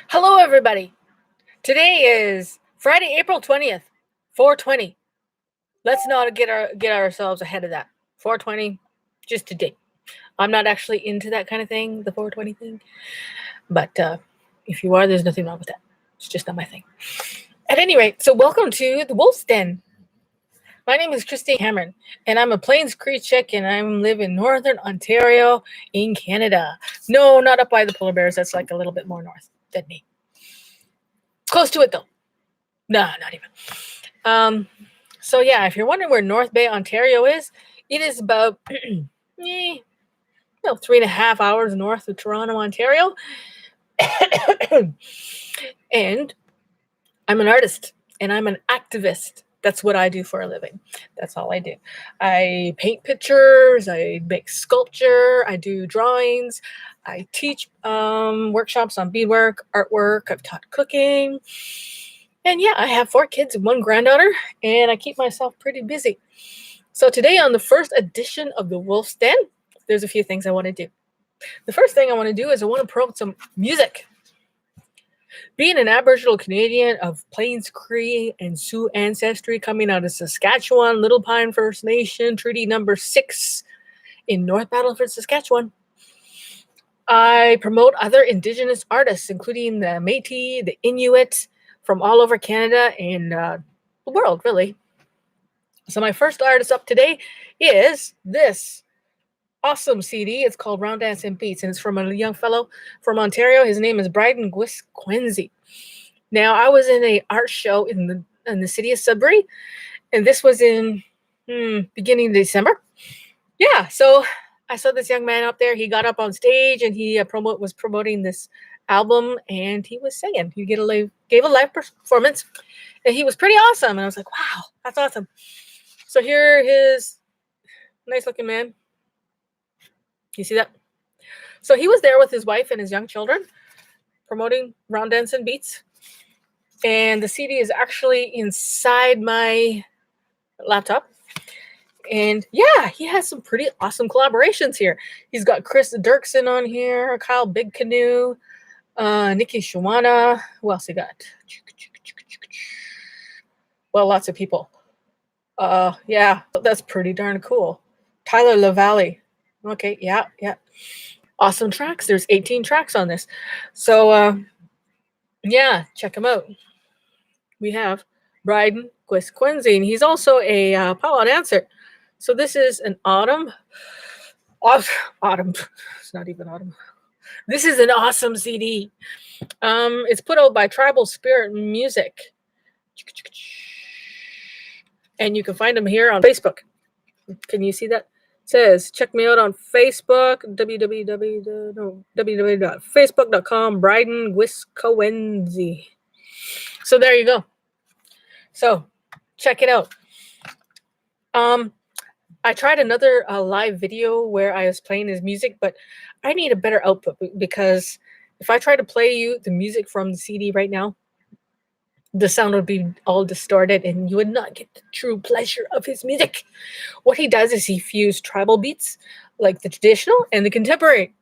Hello, everybody. Today is Friday, April 20th, 420. Let's not get ourselves ahead of that. 420, just a date. I'm not actually into that kind of thing, the 420 thing. But if you are, there's nothing wrong with that. It's just not my thing. At any rate, so welcome to the Wolf's Den. My name is Christine Cameron, and I'm a Plains Cree chick, and I live in Northern Ontario in Canada. No, not up by the polar bears. That's like a little bit more north than me. Close to it, though. No, not even. So yeah, if you're wondering where North Bay, Ontario is, it is about 3.5 hours north of Toronto, Ontario. And I'm an artist and I'm an activist. That's what I do for a living. That's all I do. I paint pictures, I make sculpture, I do drawings, I teach workshops on beadwork, artwork, I've taught cooking. And yeah, I have 4 kids and 1 granddaughter, and I keep myself pretty busy. So today on the first edition of the Wolf's Den, there's a few things I want to do. The first thing I want to do is I want to promote some music. Being an Aboriginal Canadian of Plains Cree and Sioux ancestry coming out of Saskatchewan, Little Pine First Nation, Treaty Number 6 in North Battleford, Saskatchewan, I promote other Indigenous artists, including the Métis, the Inuit, from all over Canada and the world, really. So my first artist up today is this awesome CD. It's called Round Dance and Beats, and it's from a young fellow from Ontario. His name is Bryden Quincy. Now, I was in an art show in the city of Sudbury, and this was in beginning of December. Yeah, so I saw this young man up there. He got up on stage, and he was promoting this album, and he was singing. He gave a live performance, and he was pretty awesome. And I was like, wow, that's awesome. So here his nice looking man. You see that? So he was there with his wife and his young children promoting Round Dance and Beats. And the CD is actually inside my laptop. And yeah, he has some pretty awesome collaborations here. He's got Chris Dirksen on here, Kyle Big Canoe, Nikki Shawana. Who else he got? Well, lots of people. Yeah, that's pretty darn cool. Tyler LaValle. Okay, yeah. Awesome tracks. There's 18 tracks on this. So, yeah, check them out. We have Bryden Quincy, and he's also a powwow dancer. So this is an autumn. It's not even autumn. This is an awesome CD. It's put out by Tribal Spirit Music. And you can find them here on Facebook. Can you see that? It says, check me out on Facebook, www.facebook.com, Bryden Quincy. So there you go. So check it out. I tried another live video where I was playing his music, but I need a better output because if I try to play you the music from the CD right now, the sound would be all distorted and you would not get the true pleasure of his music. What he does is he fused tribal beats, like the traditional and the contemporary.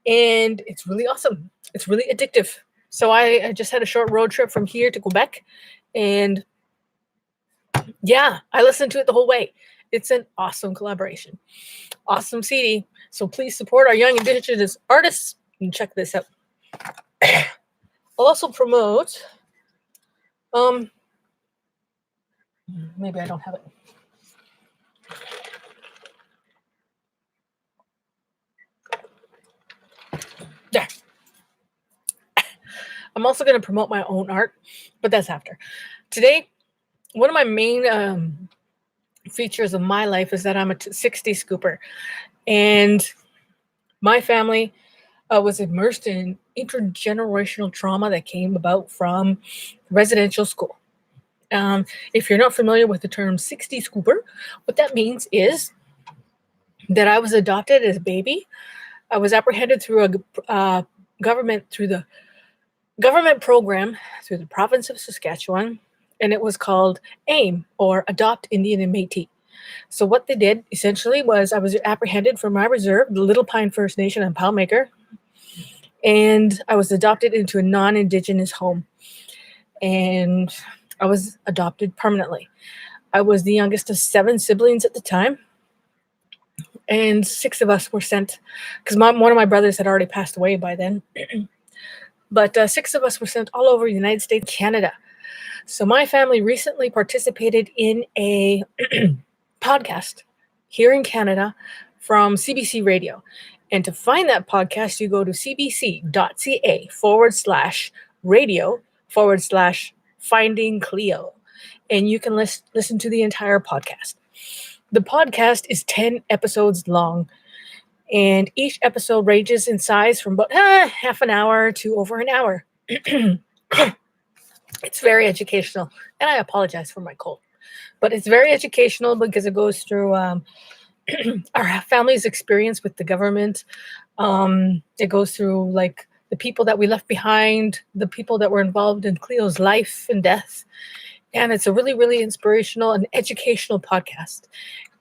And it's really awesome. It's really addictive. So I just had a short road trip from here to Quebec. And yeah, I listened to it the whole way. It's an awesome collaboration. Awesome CD. So please support our young Indigenous artists and check this out. I'll also promote... maybe I don't have it. There. I'm also going to promote my own art, but that's after. Today, one of my main features of my life is that I'm a 60 scooper. And my family was immersed in intergenerational trauma that came about from residential school. If you're not familiar with the term 60 scooper, what that means is that I was adopted as a baby. I was apprehended through the government program through the province of Saskatchewan, and it was called AIM, or Adopt Indian and Métis. So what they did essentially was I was apprehended from my reserve, the Little Pine First Nation and Palmaker, and I was adopted into a non-Indigenous home, and I was adopted permanently. I was the youngest of 7 siblings at the time, and 6 of us were sent because one of my brothers had already passed away by then. But 6 of us were sent all over the United States, Canada. So my family recently participated in a podcast here in Canada from CBC Radio. And to find that podcast, you go to cbc.ca/radio/finding Cleo. And you can listen to the entire podcast. The podcast is 10 episodes long, and each episode ranges in size from about half an hour to over an hour. It's very educational, and I apologize for my cold, but it's very educational because it goes through our family's experience with the government. It goes through like the people that we left behind, the people that were involved in Cleo's life and death. And it's a really, really inspirational and educational podcast.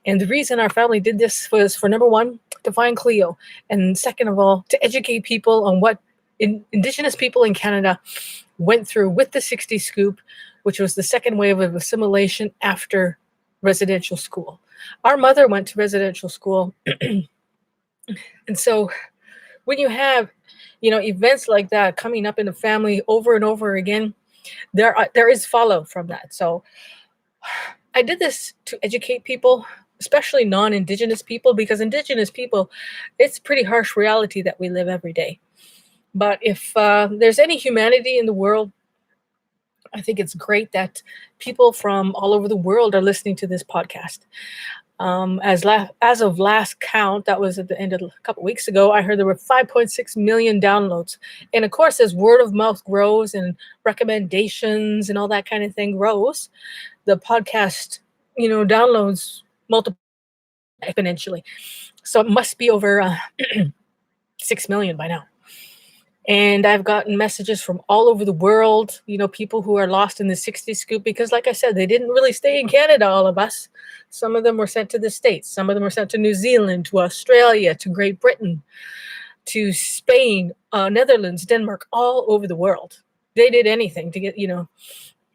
And the reason our family did this was for, number one, to find Cleo. And second of all, to educate people on what Indigenous people in Canada went through with the 60 Scoop, which was the second wave of assimilation after residential school. Our mother went to residential school. And so when you have, events like that coming up in the family over and over again, there is fallout from that. So I did this to educate people, especially non-Indigenous people, because Indigenous people, it's a pretty harsh reality that we live every day. But if there's any humanity in the world, I think it's great that people from all over the world are listening to this podcast. As of last count, that was at the end of a couple weeks ago, I heard there were 5.6 million downloads. And of course, as word of mouth grows and recommendations and all that kind of thing grows, the podcast, downloads multiply exponentially. So it must be over 6 million by now. And I've gotten messages from all over the world, people who are lost in the 60 Scoop, because like I said, they didn't really stay in Canada, all of us. Some of them were sent to the States. Some of them were sent to New Zealand, to Australia, to Great Britain, to Spain, Netherlands, Denmark, all over the world. They did anything to get, in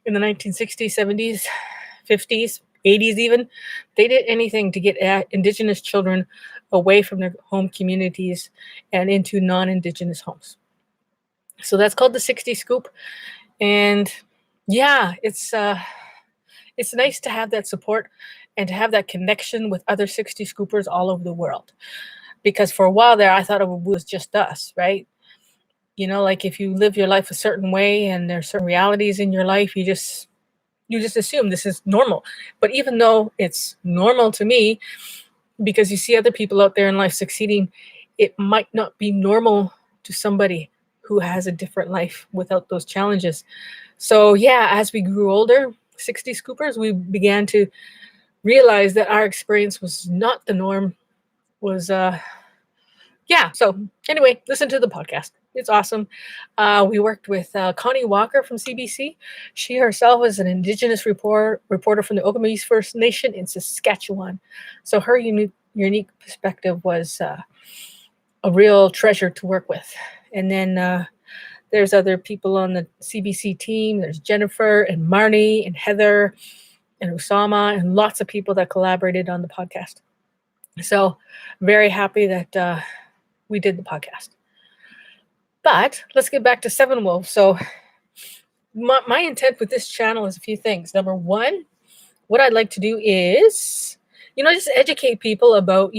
the 1960s, 70s, 50s, 80s even, they did anything to get Indigenous children away from their home communities and into non-Indigenous homes. So that's called the 60 Scoop. And yeah, it's nice to have that support and to have that connection with other 60 Scoopers all over the world. Because for a while there, I thought it was just us, right? Like if you live your life a certain way and there's certain realities in your life, you just assume this is normal. But even though it's normal to me, because you see other people out there in life succeeding, it might not be normal to somebody who has a different life without those challenges. So yeah, as we grew older, 60 Scoopers, we began to realize that our experience was not the norm. So anyway, listen to the podcast. It's awesome. We worked with Connie Walker from CBC. She herself is an Indigenous reporter from the Okimis First Nation in Saskatchewan. So her unique perspective was a real treasure to work with. And then there's other people on the CBC team. There's Jennifer and Marnie and Heather and Usama and lots of people that collaborated on the podcast. So very happy that we did the podcast. But let's get back to Seven Wolves. So my intent with this channel is a few things. Number one, what I'd like to do is, just educate people about,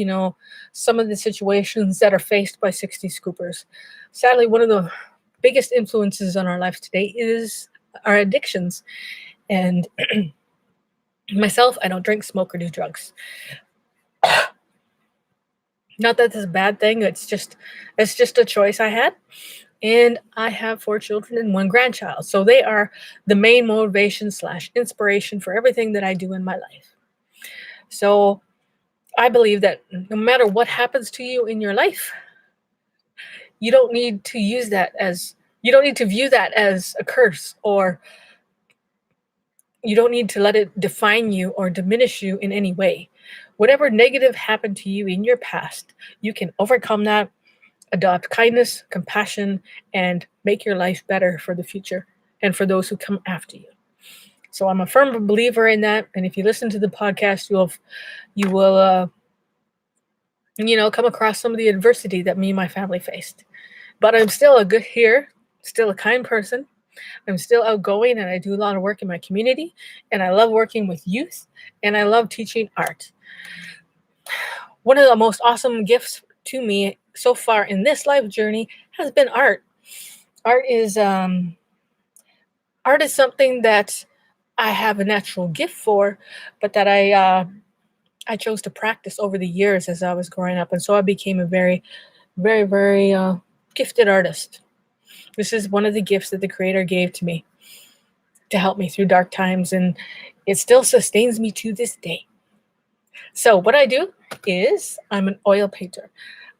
some of the situations that are faced by 60 Scoopers. Sadly, one of the biggest influences on our life today is our addictions. And myself, I don't drink, smoke, or do drugs. Not that that's a bad thing. It's just a choice I had. And I have 4 children and 1 grandchild. So they are the main motivation / inspiration for everything that I do in my life. So I believe that no matter what happens to you in your life, you don't need to view that as a curse, or you don't need to let it define you or diminish you in any way. Whatever negative happened to you in your past, you can overcome that adopt kindness, compassion, and make your life better for the future and for those who come after you. So I'm a firm believer in that. And if you listen to the podcast, you will come across some of the adversity that me and my family faced. But I'm still still a kind person. I'm still outgoing, and I do a lot of work in my community, and I love working with youth, and I love teaching art. One of the most awesome gifts to me so far in this life journey has been art. Art is something that I have a natural gift for, but that I chose to practice over the years as I was growing up, and so I became a very, very, very gifted artist. This is one of the gifts that the Creator gave to me to help me through dark times, and it still sustains me to this day. So what I do is I'm an oil painter.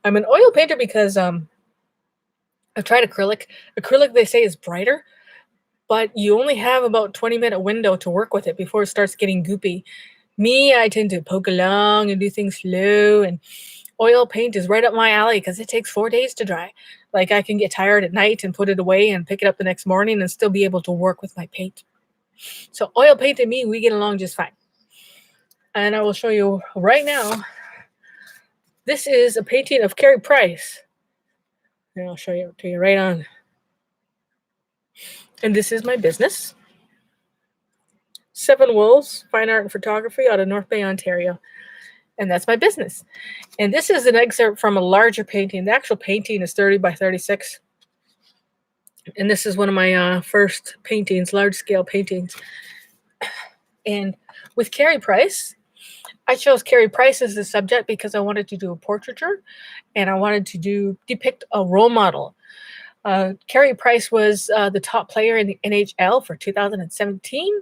I'm an oil painter because I've tried acrylic. Acrylic, they say, is brighter, but you only have about 20-minute window to work with it before it starts getting goopy. Me, I tend to poke along and do things slow, and oil paint is right up my alley because it takes 4 days to dry. Like, I can get tired at night and put it away and pick it up the next morning and still be able to work with my paint. So oil paint and me, we get along just fine. And I will show you right now. This is a painting of Carey Price. And I'll show you to you right on. And this is my business. Seven Wolves, Fine Art and Photography out of North Bay, Ontario. And that's my business. And this is an excerpt from a larger painting. The actual painting is 30 by 36. And this is one of my first paintings, large-scale paintings. And with Carey Price, I chose Carey Price as the subject because I wanted to do a portraiture, and I wanted to depict a role model. Carey Price was the top player in the NHL for 2017,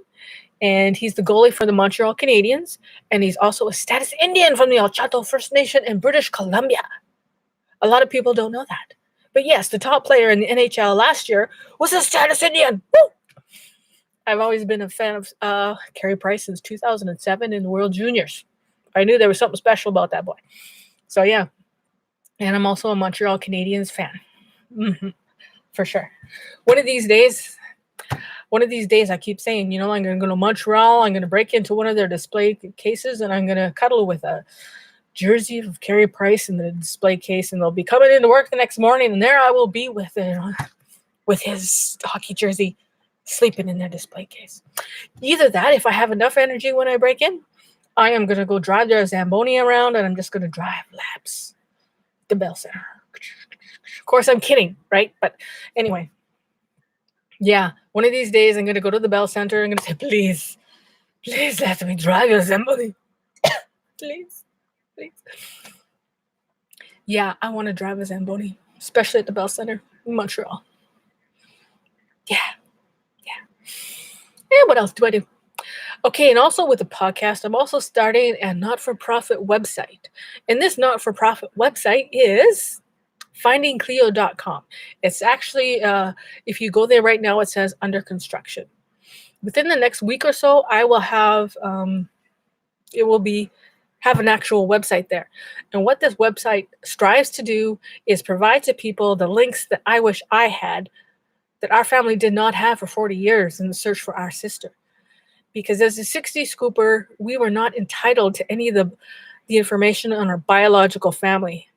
and he's the goalie for the Montreal Canadiens, and he's also a status Indian from the Alchato First Nation in British Columbia. A lot of people don't know that. But yes, the top player in the NHL last year was a status Indian. Woo! I've always been a fan of Carey Price since 2007 in the World Juniors. I knew there was something special about that boy. So yeah. And I'm also a Montreal Canadiens fan. For sure. One of these days, I keep saying, I'm going to go to Montreal. I'm going to break into one of their display cases, and I'm going to cuddle with a jersey of Carey Price in the display case, and they'll be coming into work the next morning, and there I will be with his hockey jersey sleeping in their display case. Either that, if I have enough energy when I break in, I am going to go drive their Zamboni around, and I'm just going to drive laps at the Bell Center. Of course, I'm kidding, right? But anyway, yeah, one of these days I'm going to go to the Bell Center. I'm going to say, please let me drive your Zamboni. Please. Yeah, I want to drive a Zamboni, especially at the Bell Center in Montreal. Yeah. And what else do I do? Okay, and also with the podcast, I'm also starting a not-for-profit website. And this not-for-profit website is findingcleo.com. It's actually, if you go there right now, it says under construction. Within the next week or so, I will have, have an actual website there. And what this website strives to do is provide to people the links that I wish I had, that our family did not have for 40 years in the search for our sister. Because as a 60 scooper, we were not entitled to any of the information on our biological family.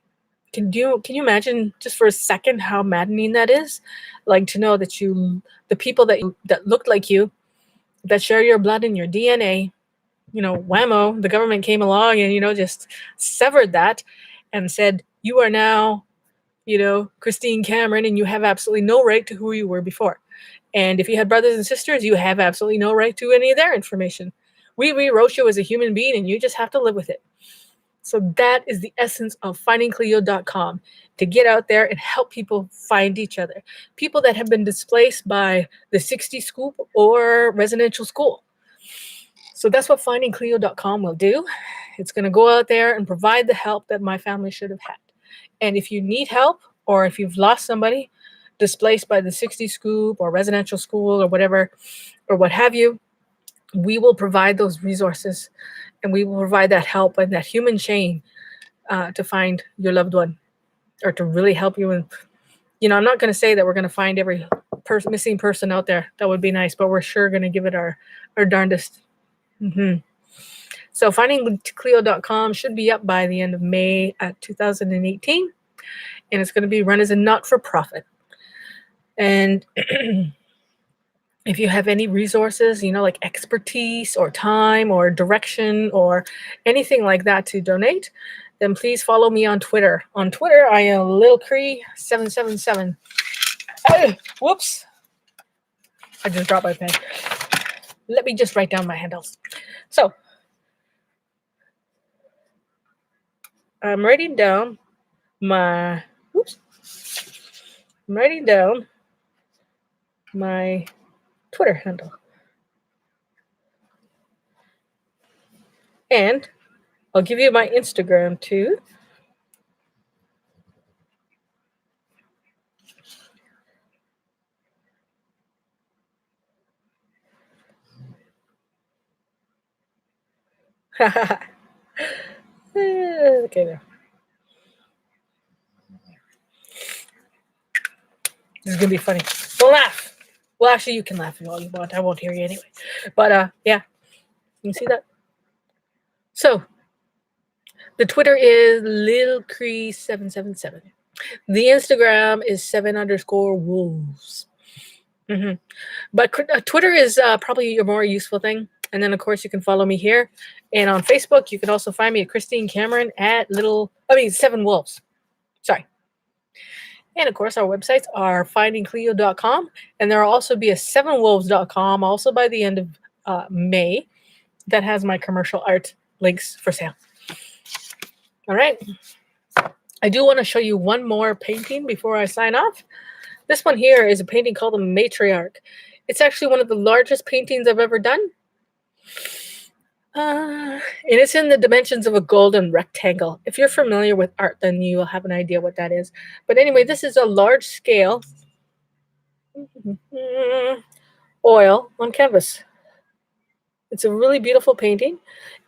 Can you imagine just for a second how maddening that is? Like, to know that the people that looked like you, that share your blood and your DNA, whammo, the government came along and, just severed that and said, you are now, Christine Cameron, and you have absolutely no right to who you were before. And if you had brothers and sisters, you have absolutely no right to any of their information. We rewrote you as a human being, and you just have to live with it. So that is the essence of findingcleo.com, to get out there and help people find each other. People that have been displaced by the 60 scoop or residential school. So that's what findingcleo.com will do. It's going to go out there and provide the help that my family should have had. And if you need help, or if you've lost somebody displaced by the 60 scoop or residential school or whatever, or what have you, we will provide those resources, and we will provide that help and that human chain to find your loved one or to really help you. And, I'm not going to say that we're going to find every missing person out there. That would be nice, but we're sure going to give it our darndest. So findingcleo.com should be up by the end of May 2018. And it's going to be run as a not-for-profit. And if you have any resources, like expertise or time or direction or anything like that to donate, then please follow me on Twitter. On Twitter, I am LilCree777. Whoops. I just dropped my pen. Let me just write down my handles. So, I'm writing down my Twitter handle. And I'll give you my Instagram too. Okay, now. This is going to be funny. Don't laugh. Well, actually, you can laugh if all you want. I won't hear you anyway. But, yeah. You see that? So, the Twitter is LilCree777. The Instagram is 7_wolves. But Twitter is probably your more useful thing. And then, of course, you can follow me here. And on Facebook, you can also find me at Christine Cameron at 7 Wolves. Sorry. And, of course, our websites are findingcleo.com. And there will also be a 7wolves.com also by the end of May that has my commercial art links for sale. All right. I do want to show you one more painting before I sign off. This one here is a painting called The Matriarch. It's actually one of the largest paintings I've ever done. And it's in the dimensions of a golden rectangle. If you're familiar with art, then you will have an idea what that is. But anyway, this is a large scale oil on canvas. It's a really beautiful painting.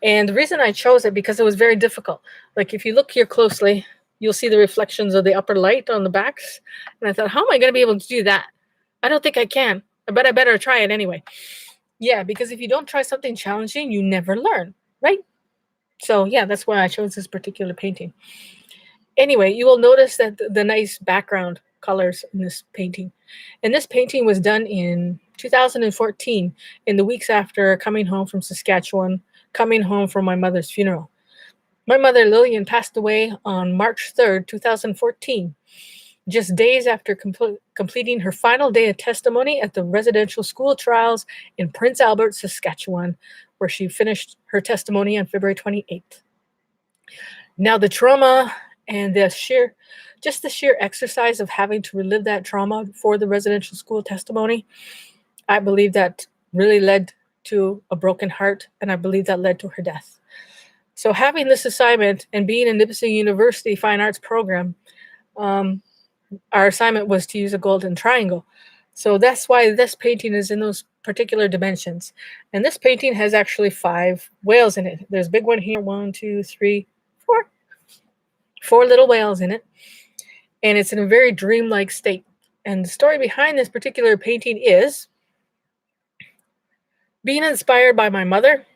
And the reason I chose it because it was very difficult. Like if you look here closely, you'll see the reflections of the upper light on the backs. And I thought, how am I going to be able to do that? I don't think I can. But I better try it anyway. Yeah, because if you don't try something challenging, you never learn, right? So, yeah, that's why I chose this particular painting. Anyway, you will notice that the nice background colors in this painting. And this painting was done in 2014, in the weeks after coming home from Saskatchewan, coming home from my mother's funeral. My mother, Lillian, passed away on March 3rd, 2014. Just days after completing her final day of testimony at the residential school trials in Prince Albert, Saskatchewan, where she finished her testimony on February 28th. Now, the trauma and the sheer exercise of having to relive that trauma for the residential school testimony, I believe that really led to a broken heart, and I believe that led to her death. So having this assignment and being in Nipissing University Fine Arts program, our assignment was to use a golden triangle. So that's why this painting is in those particular dimensions. And this painting has actually 5 whales in it. There's a big one here, 1, 2, 3, 4. 4 little whales in it. And it's in a very dreamlike state. And the story behind this particular painting is being inspired by my mother.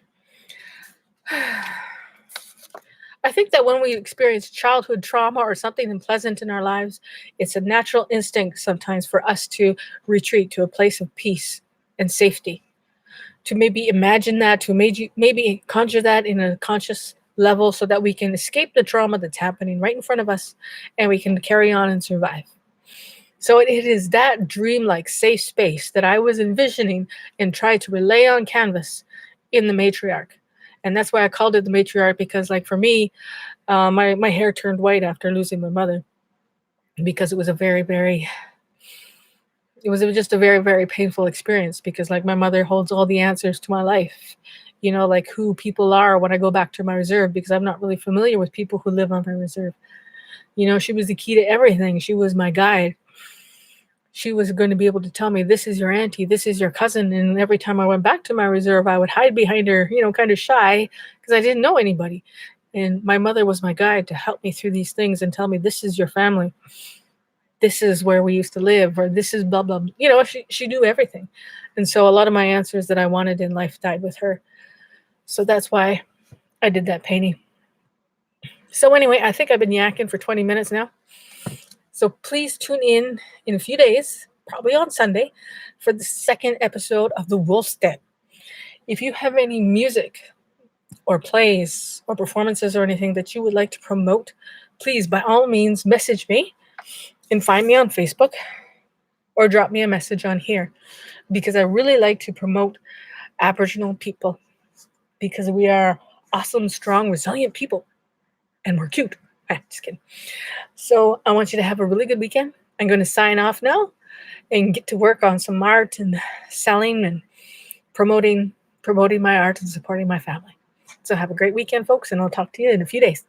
I think that when we experience childhood trauma or something unpleasant in our lives, it's a natural instinct sometimes for us to retreat to a place of peace and safety, to maybe imagine that, to maybe conjure that in a conscious level so that we can escape the trauma that's happening right in front of us and we can carry on and survive. So it is that dreamlike safe space that I was envisioning and tried to relay on canvas in The Matriarch. And that's why I called it The Matriarch, because like for me, my hair turned white after losing my mother, because it was just a very, very painful experience, because like my mother holds all the answers to my life, like who people are when I go back to my reserve, because I'm not really familiar with people who live on my reserve. She was the key to everything. She was my guide. She was going to be able to tell me, this is your auntie, this is your cousin. And every time I went back to my reserve, I would hide behind her, kind of shy, because I didn't know anybody. And my mother was my guide to help me through these things and tell me, this is your family. This is where we used to live, or this is blah, blah. You know, she knew everything. And so a lot of my answers that I wanted in life died with her. So that's why I did that painting. So anyway, I think I've been yakking for 20 minutes now. So please tune in a few days, probably on Sunday, for the second episode of The Wolf's Den. If you have any music or plays or performances or anything that you would like to promote, please, by all means, message me and find me on Facebook or drop me a message on here, because I really like to promote Aboriginal people, because we are awesome, strong, resilient people, and we're cute. Just kidding. So I want you to have a really good weekend. I'm going to sign off now and get to work on some art and selling and promoting my art and supporting my family. So have a great weekend, folks, and I'll talk to you in a few days.